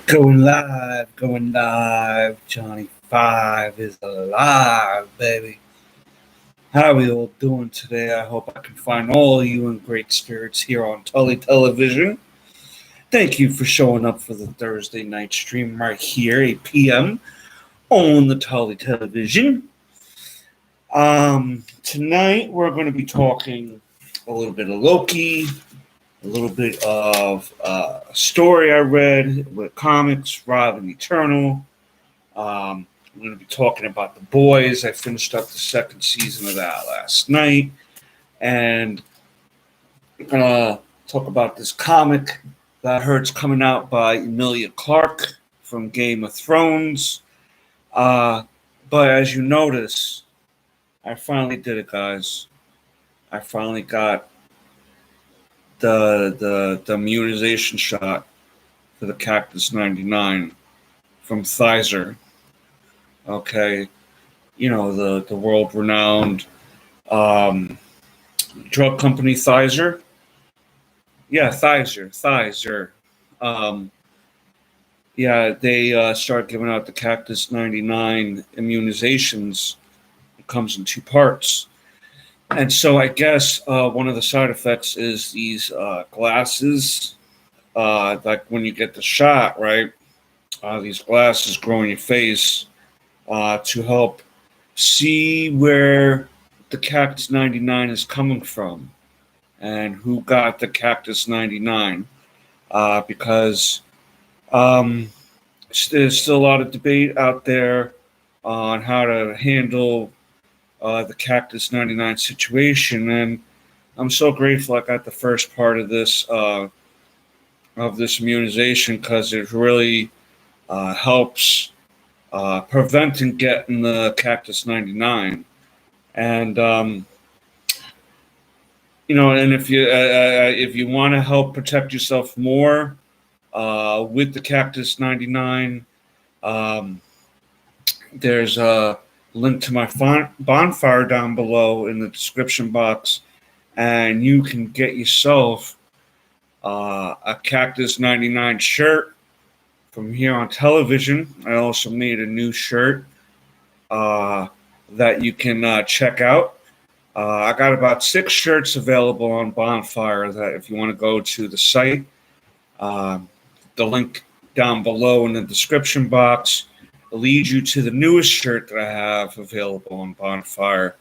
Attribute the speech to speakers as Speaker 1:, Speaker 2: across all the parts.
Speaker 1: Going live. Johnny Five is alive, baby. How are we all doing today? I hope I can find all of you in great spirits here on Tully Television. Thank you for showing up for the Thursday night stream right here, 8 p.m. on the Tully Television. Tonight we're going to be talking a little bit of Loki, a little bit of a story I read with comics, Robin Eternal. I'm going to be talking about The Boys. I finished up the second season of that last night. And I'm going to talk about this comic that I heard is coming out by Emilia Clarke from Game of Thrones. But as you notice, I finally did it, guys. I finally got the immunization shot for the Cactus 99 from Pfizer. Okay, you know, the world-renowned drug company Pfizer. Yeah, Pfizer. They start giving out the Cactus 99 immunizations. It comes in two parts. And so I guess one of the side effects is these glasses, like when you get the shot, right? These glasses grow in your face to help see where the Cactus 99 is coming from and who got the Cactus 99. Because there's still a lot of debate out there on how to handle the Cactus 99 situation, and I'm so grateful I got the first part of this immunization because it really helps preventing getting the Cactus 99. And and if you want to help protect yourself more with the Cactus 99, there's a link to my bonfire down below in the description box, and you can get yourself a Cactus 99 shirt from here on television. I also made a new shirt that you can check out. I got about 6 shirts available on Bonfire that if you want to go to the site, the link down below in the description box leads you to the newest shirt that I have available on Bonfire.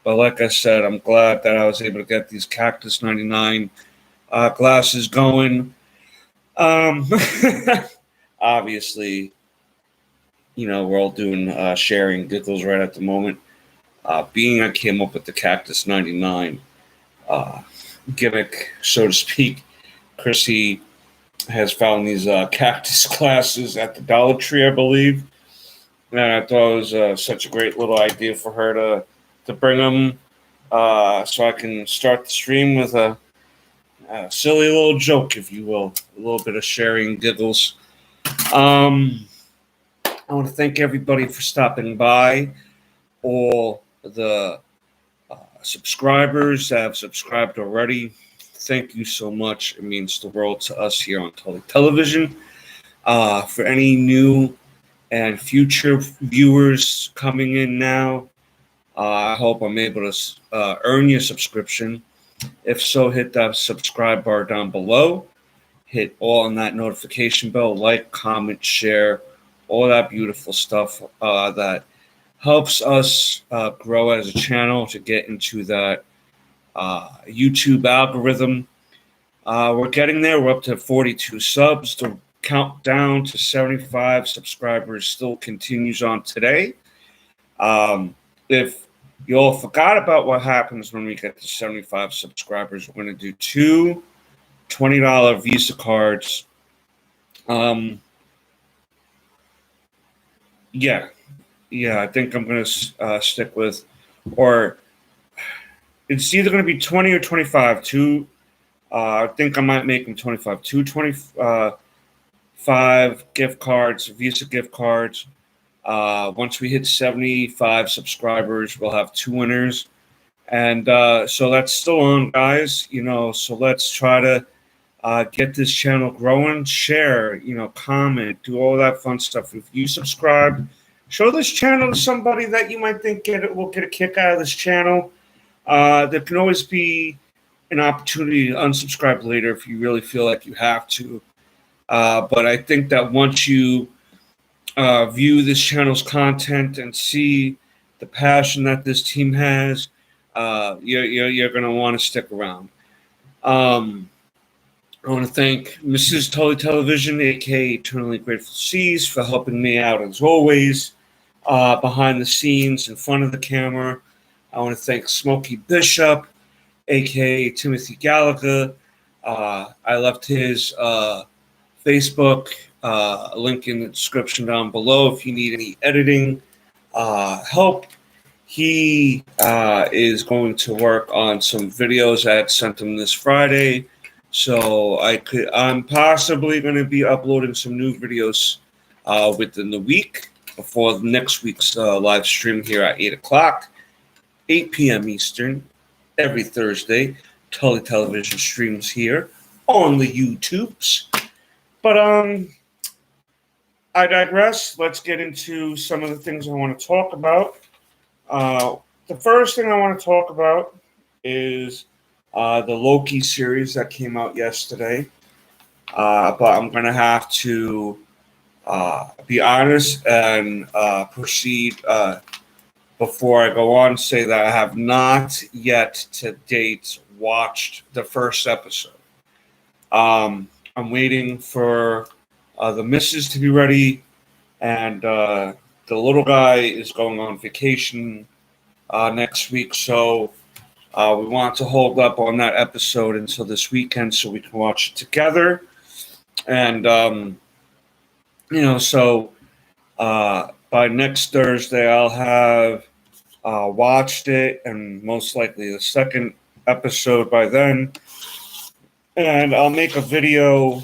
Speaker 1: But like I said, I'm glad that I was able to get these Cactus 99 glasses going. Obviously, we're all doing sharing giggles right at the moment. Being I came up with the Cactus 99 gimmick, so to speak, Chrissy has found these cactus glasses at the Dollar Tree, I believe. And I thought it was such a great little idea for her to bring them so I can start the stream with a silly little joke, if you will. A little bit of sharing giggles. I want to thank everybody for stopping by. All the subscribers that have subscribed already, thank you so much. It means the world to us here on Tully Television. For any new and future viewers coming in now, I hope I'm able to earn your subscription. If so, hit that subscribe bar down below. Hit all on that notification bell, like, comment, share, all that beautiful stuff that helps us grow as a channel to get into that YouTube algorithm. We're getting there. We're up to 42 subs. The countdown to 75 subscribers still continues on today. If you all forgot about what happens when we get to 75 subscribers, we're going to do 2 $20 Visa cards. Yeah, I think I'm going to stick with, or it's either going to be 20 or 25. I think I might make them 25. 2 25 gift cards, Visa gift cards. Once we hit 75 subscribers, we'll have 2 winners. And so that's still on, guys. So let's try to Get this channel growing, share, comment, do all that fun stuff. If you subscribe, show this channel to somebody that you might think will get a kick out of this channel. There can always be an opportunity to unsubscribe later if you really feel like you have to. But I think that once you view this channel's content and see the passion that this team has, you're going to want to stick around. I want to thank Mrs. Tully Television, aka Eternally Grateful Seas, for helping me out as always, behind the scenes, in front of the camera. I want to thank Smokey Bishop, aka Timothy Gallagher. I left his Facebook link in the description down below if you need any editing help. He is going to work on some videos I had sent him this Friday. So I'm possibly going to be uploading some new videos within the week before next week's live stream here at 8 o'clock, 8 p.m. Eastern, every Thursday. Tully Television streams here on the YouTubes. But I digress. Let's get into some of the things I want to talk about. The first thing I want to talk about is the Loki series that came out yesterday. But I'm going to have to be honest and proceed before I go on, say that I have not yet to date watched the first episode. I'm waiting for the missus to be ready, and the little guy is going on vacation next week, so we want to hold up on that episode until this weekend so we can watch it together. And, so by next Thursday, I'll have watched it, and most likely the second episode by then. And I'll make a video,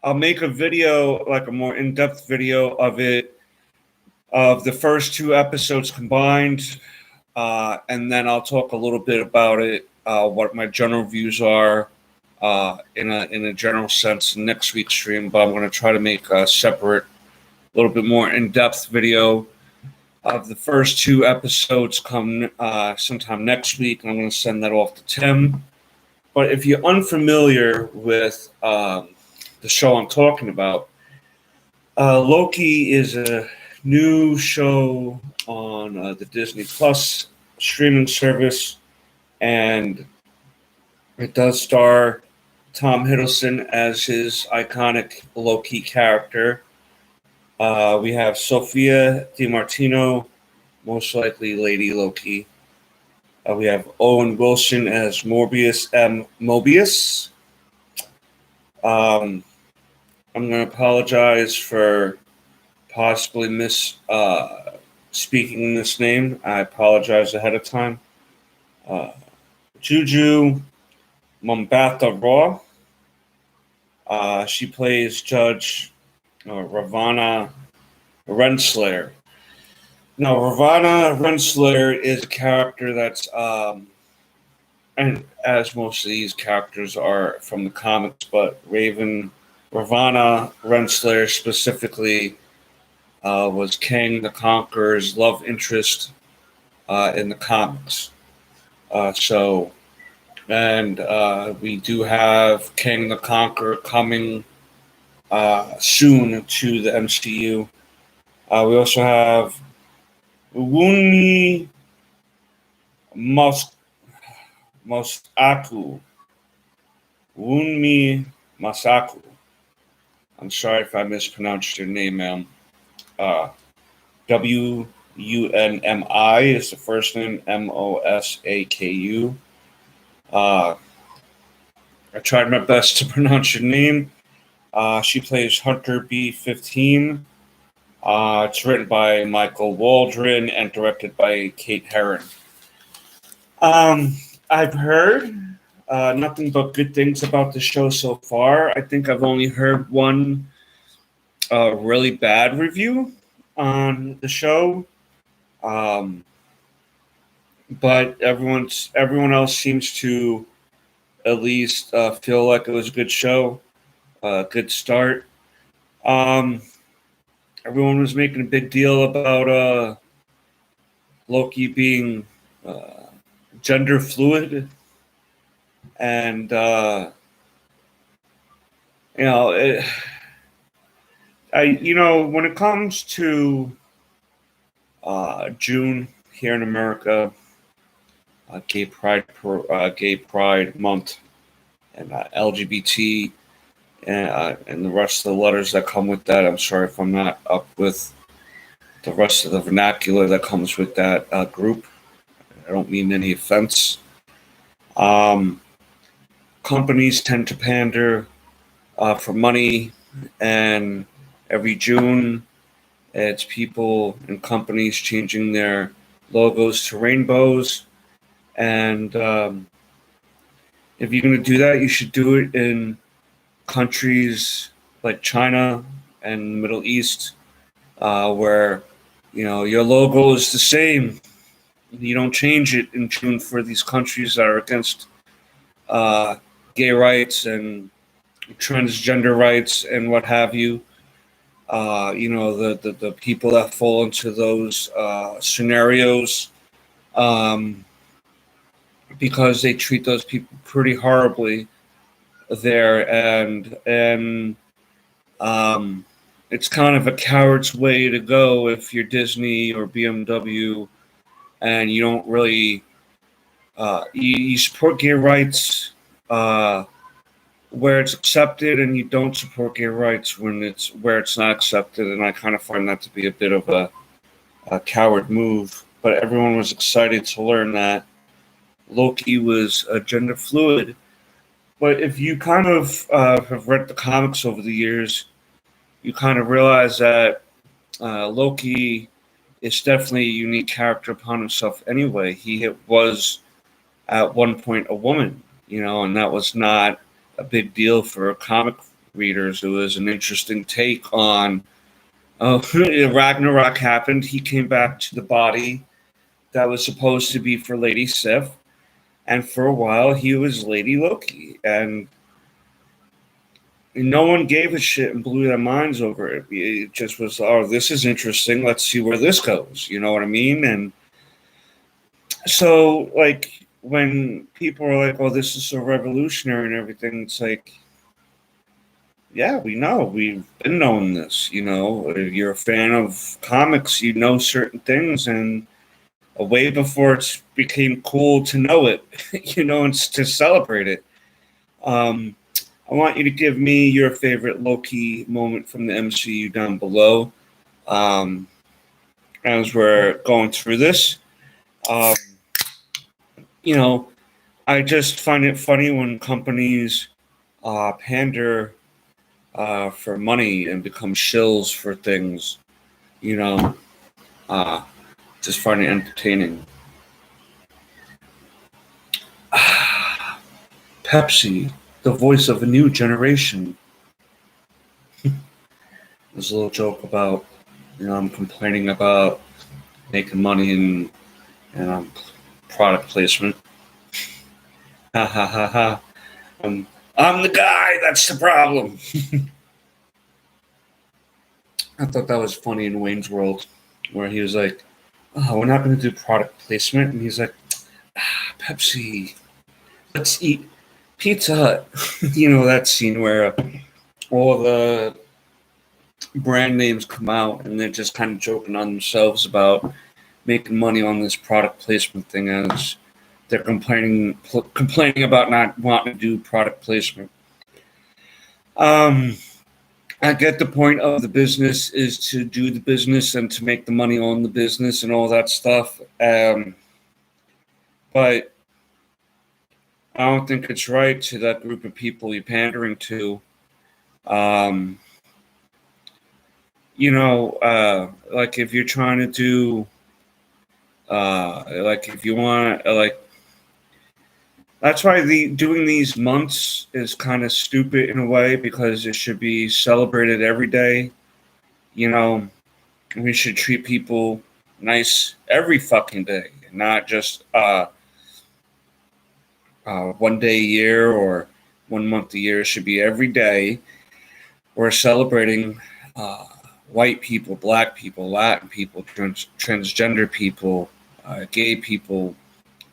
Speaker 1: like a more in-depth video of it, of the first two episodes combined. And then I'll talk a little bit about it, what my general views are in a general sense in next week's stream. But I'm going to try to make a separate, a little bit more in-depth video of the first two episodes come sometime next week. And I'm going to send that off to Tim. But if you're unfamiliar with the show I'm talking about, Loki is a new show on the Disney Plus streaming service, and it does star Tom Hiddleston as his iconic Loki character. We have Sophia DiMartino, most likely Lady Loki. We have Owen Wilson as Morbius M. Mobius. I'm going to apologize for possibly speaking this name. I apologize ahead of time. Juju Mumbatha Raw. She plays Judge Ravana Renslayer. Now, Ravana Renslayer is a character that's, and as most of these characters are from the comics, but Ravana Renslayer specifically was Kang the Conqueror's love interest in the comics. We do have Kang the Conqueror coming soon to the MCU. We also have Wunmi Masaku. Wunmi Masaku. I'm sorry if I mispronounced your name, ma'am. Wunmi is the first name, Mosaku. I tried my best to pronounce your name. She plays Hunter B-15. It's written by Michael Waldron and directed by Kate Herron. I've heard nothing but good things about the show so far. I think I've only heard one really bad review on the show. But everyone else seems to at least feel like it was a good show, good start. Um, Everyone was making a big deal about Loki being uh, gender fluid, and you know, when it comes to June here in America, Gay Pride Month, and LGBT, and the rest of the letters that come with that. I'm sorry if I'm not up with the rest of the vernacular that comes with that group. I don't mean any offense. Um, Companies tend to pander for money, and every June, it's people and companies changing their logos to rainbows. And if you're going to do that, you should do it in countries like China and the Middle East, where your logo is the same. You don't change it in June for these countries that are against uh, gay rights and transgender rights and what have you. The people that fall into those scenarios, um, because they treat those people pretty horribly there, and it's kind of a coward's way to go if you're Disney or BMW and you don't really you support gay rights where it's accepted, and you don't support gay rights when it's where it's not accepted. And I kind of find that to be a bit of a coward move. But everyone was excited to learn that Loki was gender fluid. But if you kind of have read the comics over the years, you kind of realize that Loki is definitely a unique character upon himself anyway. He was at one point a woman, and that was not a big deal for comic readers. It was an interesting take on Ragnarok happened. He came back to the body that was supposed to be for Lady Sif, and for a while he was Lady Loki, and no one gave a shit and blew their minds over it. It just was, oh, this is interesting. Let's see where this goes. You know what I mean? And so, like, when people are like, oh, this is so revolutionary and everything, it's like, yeah, we know. We've been knowing this. If you're a fan of comics, you know certain things, and way before it became cool to know it, and to celebrate it. I want you to give me your favorite Loki moment from the MCU down below as we're going through this. Um, I just find it funny when companies pander for money and become shills for things. Uh, just find it entertaining. Pepsi, the voice of a new generation. There's a little joke about, I'm complaining about making money and product placement. Ha ha ha ha. I'm the guy. That's the problem. I thought that was funny in Wayne's World, where he was like, "Oh, we're not going to do product placement," and he's like, "Pepsi, let's eat Pizza Hut." That scene where all the brand names come out and they're just kind of joking on themselves about making money on this product placement thing, as they're complaining about not wanting to do product placement. I get the point of the business is to do the business and to make the money on the business and all that stuff. But I don't think it's right to that group of people you're pandering to. Like if you're trying to do, like if you want, like, that's why doing these months is kind of stupid in a way, because it should be celebrated every day. We should treat people nice every fucking day, not just one day a year or 1 month a year. It should be every day. We're celebrating white people, black people, Latin people, transgender people, gay people,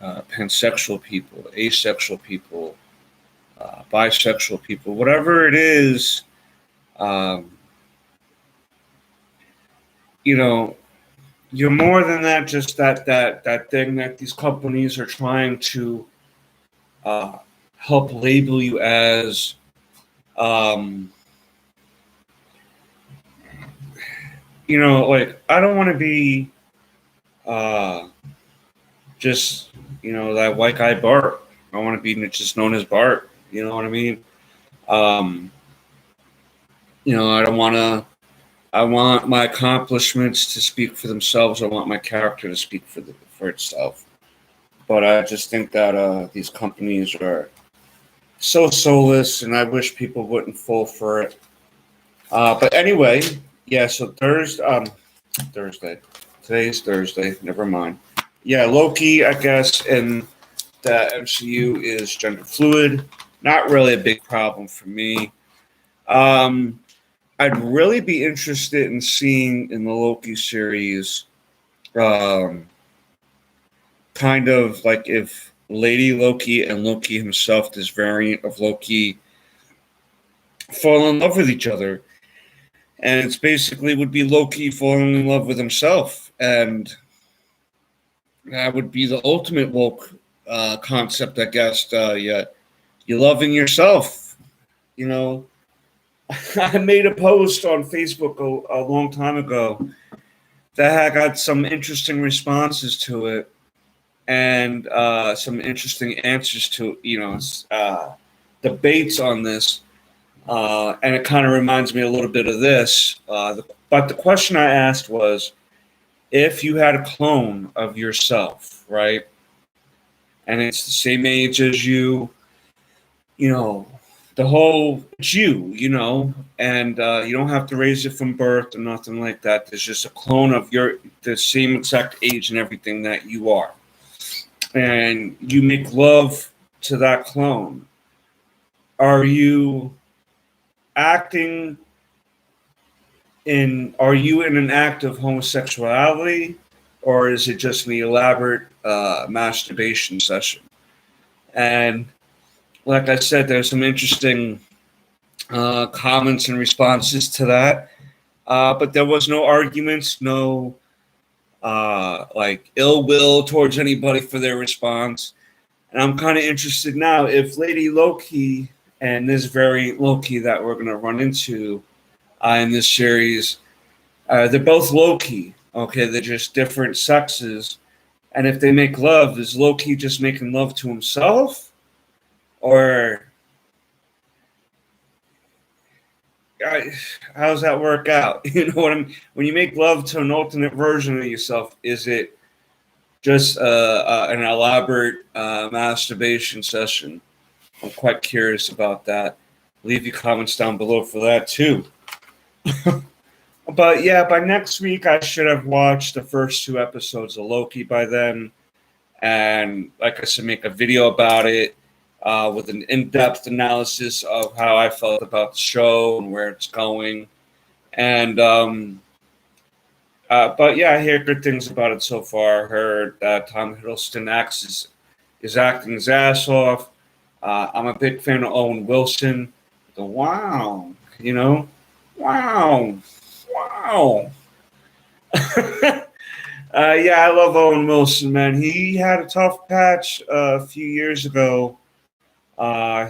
Speaker 1: pansexual people, asexual people, bisexual people, whatever it is. Um, you know, you're more than that. Just that thing that these companies are trying to uh, help label you as. Um, like I don't want to be uh, just that white guy Bart. I want to be just known as Bart. You know what I mean? Um, I don't want to. I want my accomplishments to speak for themselves. I want my character to speak for itself. But I just think that these companies are so soulless, and I wish people wouldn't fall for it. But anyway, yeah. So Thursday. Today's Thursday. Never mind. Yeah, Loki, I guess, in the MCU is gender fluid. Not really a big problem for me. I'd really be interested in seeing in the Loki series, um, kind of like if Lady Loki and Loki himself, this variant of Loki, fall in love with each other. And it's basically would be Loki falling in love with himself. And that would be the ultimate woke concept, I guess. You're loving yourself. You know, I made a post on Facebook a long time ago that had got some interesting responses to it and some interesting answers to debates on this. And it kind of reminds me a little bit of this. But the question I asked was, if you had a clone of yourself, right, and it's the same age as you, you know, the whole it's and you don't have to raise it from birth or nothing like that. There's just a clone of the same exact age and everything that you are, and you make love to that clone. Are you acting are you in an act of homosexuality, or is it just an elaborate masturbation session? And like I said, there's some interesting comments and responses to that, but there was no arguments, no like ill will towards anybody for their response. And I'm kind of interested now if Lady Loki and this variant Loki that we're going to run into in this series, they're both Loki. Okay, they're just different sexes. And if they make love, is Loki just making love to himself? Or how does that work out? You know what I mean? When you make love to an alternate version of yourself, is it just an elaborate masturbation session? I'm quite curious about that. Leave your comments down below for that too. But yeah, by next week I should have watched the first 2 episodes of Loki by then, and like I said, make a video about it with an in-depth analysis of how I felt about the show and where it's going. And but yeah, I hear good things about it so far. I heard that Tom Hiddleston is acting his ass off. I'm a big fan of Owen Wilson. Wow, wow. Wow. Yeah, I love Owen Wilson, man. He had a tough patch a few years ago.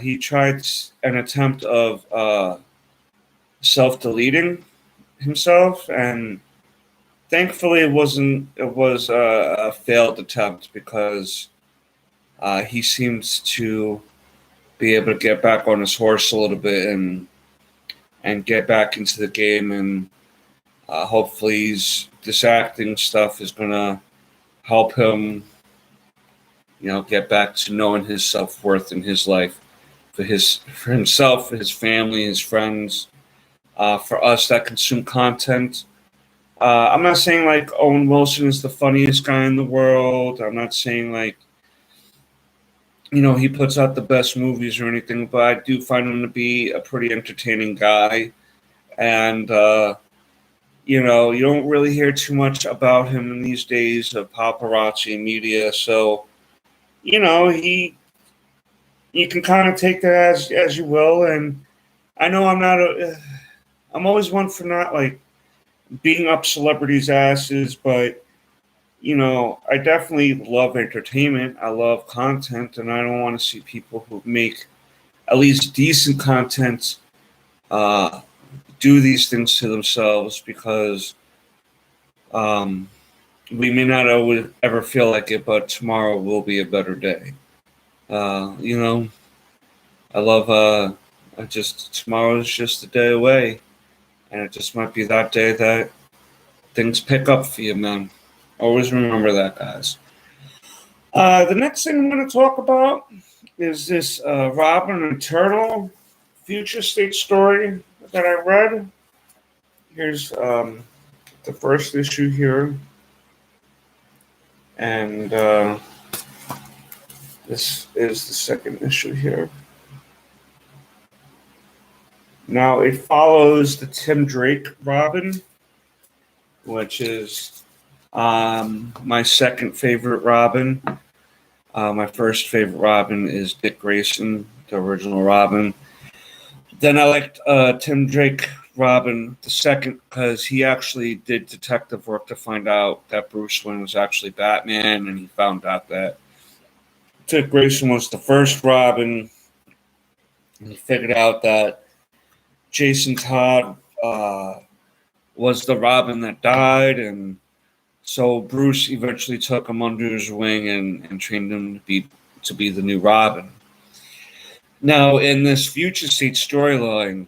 Speaker 1: He tried an attempt of self-deleting himself, and thankfully it wasn't. It was a failed attempt because he seems to be able to get back on his horse a little bit and get back into the game, and hopefully this acting stuff is going to help him, get back to knowing his self-worth in his life, for himself, for his family, his friends, for us that consume content. I'm not saying like Owen Wilson is the funniest guy in the world. I'm not saying like he puts out the best movies or anything, but I do find him to be a pretty entertaining guy. And, you don't really hear too much about him in these days of paparazzi and media. So, he you can kind of take that as you will. And I know I'm always one for not like beating up celebrities' asses, but I definitely love entertainment. I love content, and I don't want to see people who make at least decent content uh, do these things to themselves because we may not always ever feel like it, but tomorrow will be a better day. Uh, you know, I love. Tomorrow is just a day away, and it just might be that day that things pick up for you, man. Always remember that, guys. The next thing I'm going to talk about is this Robin and Turtle future state story that I read. Here's the first issue here, and this is the second issue here. Now it follows the Tim Drake Robin, which is my second favorite Robin. My first favorite Robin is Dick Grayson, the original Robin. Then I liked Tim Drake Robin the second because he actually did detective work to find out that Bruce Wayne was actually Batman, and he found out that Dick Grayson was the first Robin. And he figured out that Jason Todd was the Robin that died, and so Bruce eventually took him under his wing and trained him to be the new Robin. Now, in this future state storyline,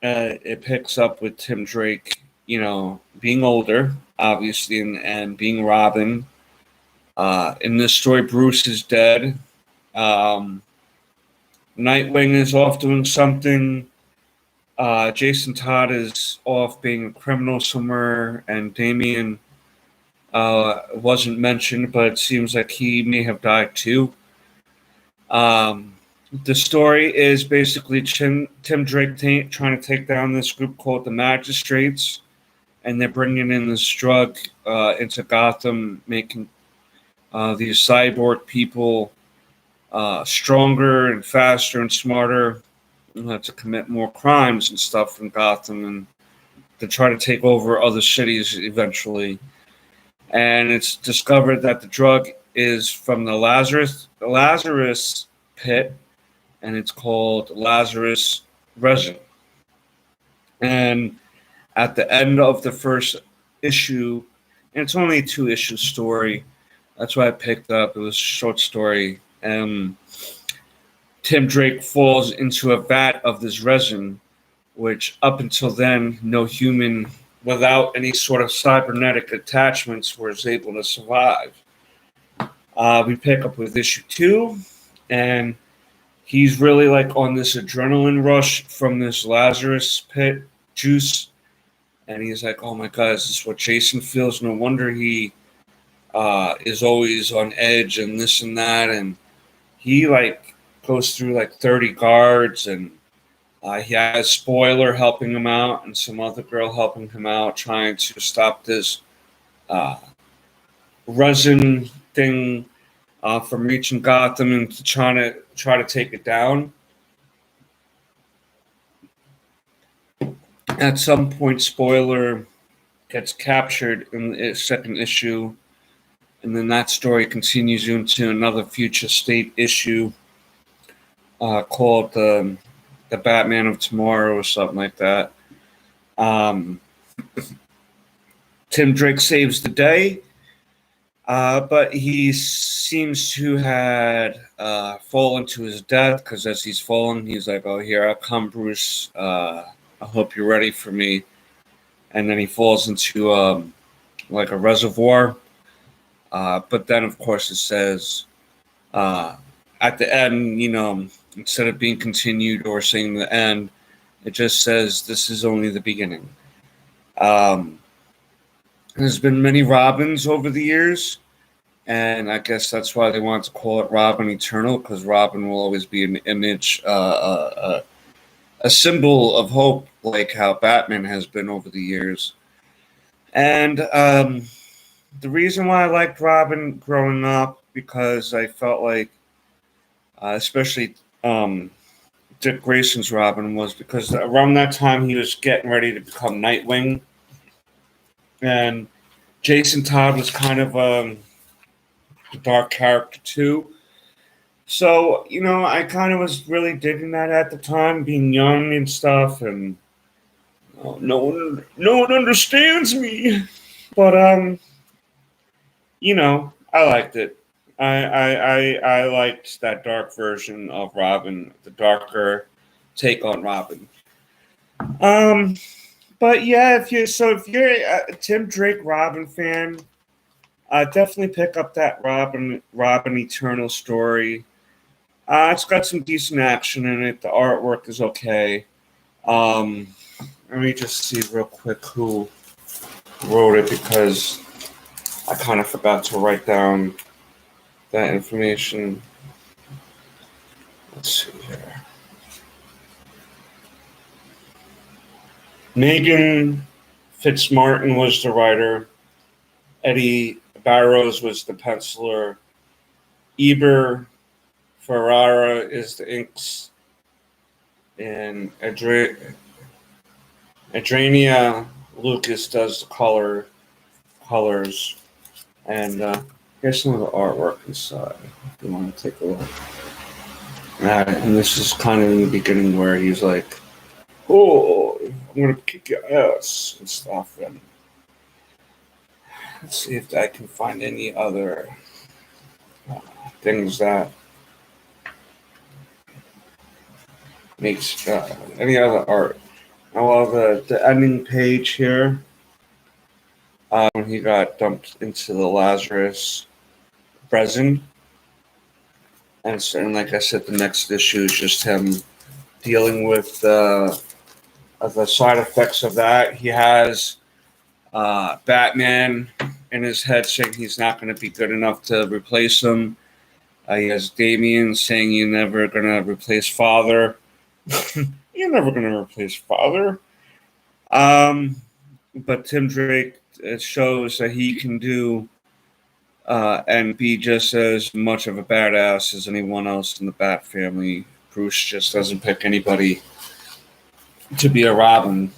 Speaker 1: it picks up with Tim Drake, being older, obviously, and being Robin. In this story, Bruce is dead. Nightwing is off doing something. Jason Todd is off being a criminal somewhere, and Damian wasn't mentioned, but it seems like he may have died too. The story is basically Tim Drake trying to take down this group called the Magistrates, and they're bringing in this drug into Gotham, making these cyborg people stronger and faster and smarter to commit more crimes and stuff in Gotham, and to try to take over other cities eventually. And it's discovered that the drug is from the Lazarus pit, and it's called Lazarus resin. And at the end of the first issue, and it's only a 2-issue story, that's why I picked up. It was a short story. Tim Drake falls into a vat of this resin, which up until then, no human without any sort of cybernetic attachments was able to survive. We pick up with issue 2, and he's really like on this adrenaline rush from this Lazarus pit juice. And he's like, oh my God, is this what Jason feels? No wonder he is always on edge and this and that. And he like goes through like 30 guards, and he has Spoiler helping him out and some other girl helping him out, trying to stop this resin thing from reaching Gotham and to try to take it down. At some point, Spoiler gets captured in the second issue, and then that story continues into another future state issue called the Batman of Tomorrow or something like that. Tim Drake saves the day, but he seems to had fallen to his death, because as he's fallen, he's like, oh, here I come, Bruce. I hope you're ready for me. And then he falls into like a reservoir. But then, of course, it says at the end, instead of being continued or saying the end, it just says this is only the beginning. There's been many Robins over the years, and I guess that's why they want to call it Robin Eternal, because Robin will always be an image, a symbol of hope, like how Batman has been over the years. And the reason why I liked Robin growing up, because I felt like, especially Dick Grayson's Robin, was because around that time he was getting ready to become Nightwing, and Jason Todd was kind of a dark character too. So, I kind of was really digging that at the time, being young and stuff, and no one understands me. But I liked it. I liked that dark version of Robin, the darker take on Robin. Um, but yeah, if you're a Tim Drake Robin fan, definitely pick up that Robin Eternal story. It's got some decent action in it. The artwork is okay. Um, Let me just see real quick who wrote it, because I kind of forgot to write down that information. Let's see here. Megan Fitzmartin was the writer. Eddie Barrows was the penciler. Eber Ferrara is the inks. And Adriania Lucas does the colors. And here's some of the artwork inside, if you want to take a look. And this is kind of in the beginning where he's like, "Oh, I'm going to kick your ass," and stuff. And let's see if I can find any other things that makes any other art. Well, the ending page here, when he got dumped into the Lazarus prison, and like I said, the next issue is just him dealing with the side effects of that. He has Batman in his head saying he's not going to be good enough to replace him. He has Damian saying you're never going to replace Father. You're never going to replace Father. But Tim Drake, it shows that he can do and be just as much of a badass as anyone else in the Bat family. Bruce just doesn't pick anybody to be a Robin.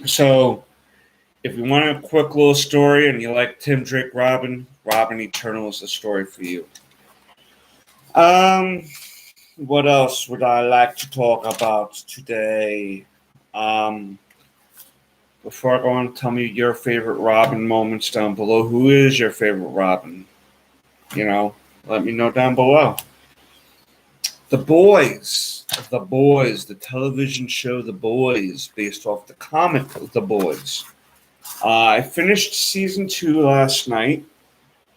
Speaker 1: So, if you want a quick little story and you like Tim Drake Robin Eternal is the story for you. What else would I like to talk about today? Before I go on, tell me your favorite Robin moments down below. Who is your favorite Robin? Let me know down below. The Boys, the television show The Boys, based off the comic The Boys. I finished season 2 last night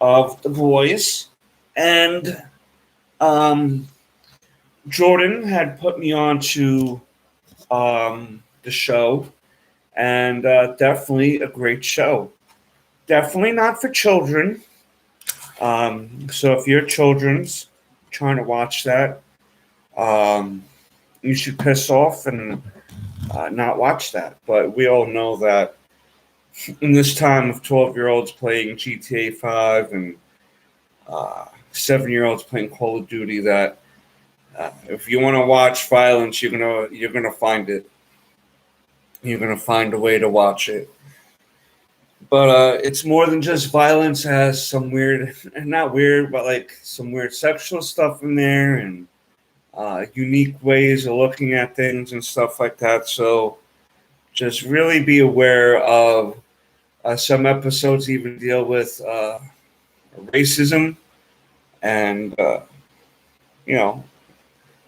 Speaker 1: of The Boys, and Jordan had put me on to the show, and definitely a great show. Definitely not for children. So if your children's trying to watch that, you should piss off and not watch that. But we all know that in this time of 12-year-olds playing GTA 5 and 7-year-olds playing Call of Duty, that if you want to watch violence, you're gonna find it. You're gonna find a way to watch it. But it's more than just violence. It has some weird, not weird, but like some weird sexual stuff in there, and unique ways of looking at things and stuff like that. So just really be aware of some episodes even deal with racism and,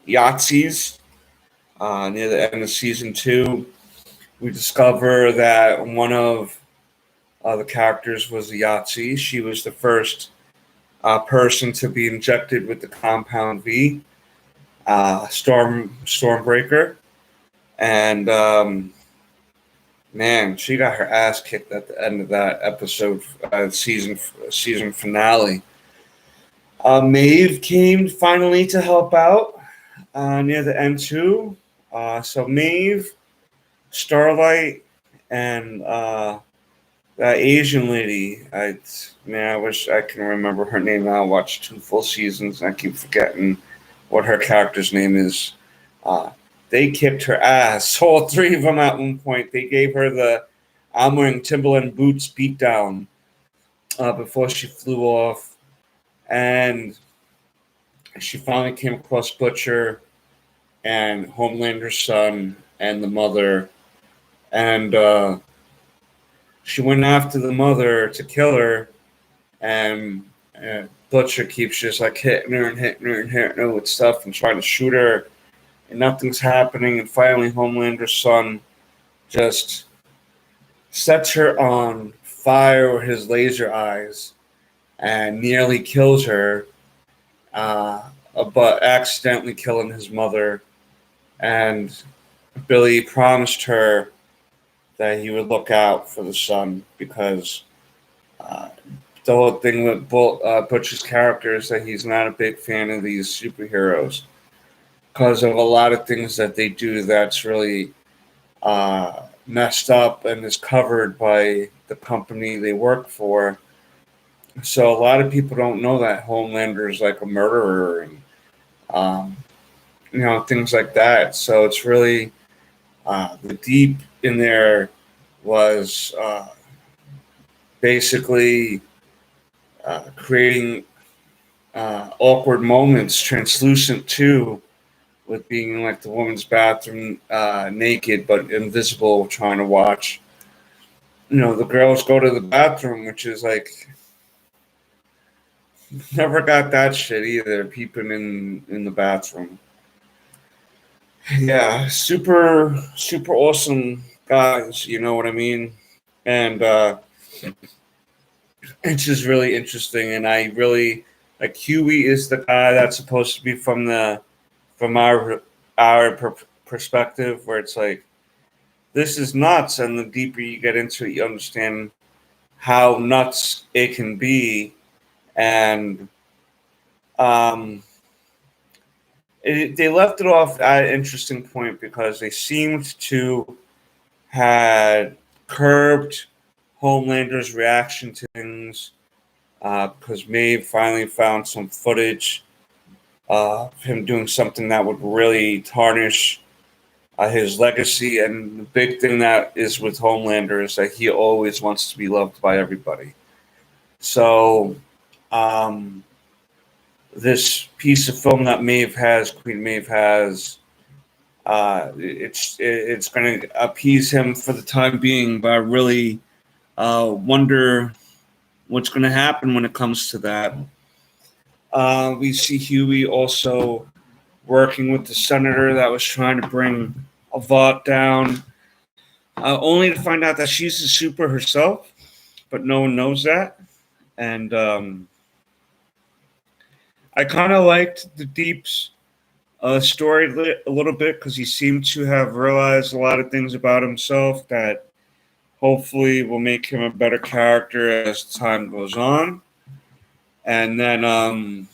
Speaker 1: Yahtzees. Near the end of season 2, we discover that one of the characters was a Yahtzee. She was the first person to be injected with the Compound V, Stormbreaker, and Man, she got her ass kicked at the end of that episode, season finale. Maeve came finally to help out near the end too. So Maeve, Starlight, and that Asian lady. I wish I can remember her name now. I watched 2 full seasons and I keep forgetting what her character's name is. Uh, they kicked her ass. All 3 of them at one point. They gave her the "I'm wearing Timberland boots" beatdown before she flew off, and she finally came across Butcher and Homelander's son and the mother, and she went after the mother to kill her, and Butcher keeps just like hitting her and hitting her and hitting her with stuff and trying to shoot her, and nothing's happening. And finally, Homelander's son just sets her on fire with his laser eyes and nearly kills her, uh, but accidentally killing his mother. And Billy promised her that he would look out for the son because uh, the whole thing with Butch's character is that he's not a big fan of these superheroes because of a lot of things that they do that's really messed up and is covered by the company they work for. So a lot of people don't know that Homelander is like a murderer and um, things like that. So it's really the deep in there was basically creating awkward moments, translucent too, with being in like the woman's bathroom naked but invisible, trying to watch. The girls go to the bathroom, which is like never got that shit either. Peeping in the bathroom. Yeah, super awesome guys. You know what I mean? And it's just really interesting. And I really like Huey is the guy that's supposed to be from our perspective, where it's like this is nuts, and the deeper you get into it, you understand how nuts it can be, and um, they left it off at an interesting point because they seemed to had curbed Homelander's reaction to things because Maeve finally found some footage of him doing something that would really tarnish his legacy. And the big thing that is with Homelander is that he always wants to be loved by everybody. So this piece of film that Queen Maeve has, it's going to appease him for the time being, but I really wonder what's going to happen when it comes to that. We see Huey also working with the senator that was trying to bring a vote down, only to find out that she's a super herself, but no one knows that. And I kind of liked the Deep's story a little bit because he seemed to have realized a lot of things about himself that hopefully will make him a better character as time goes on. And then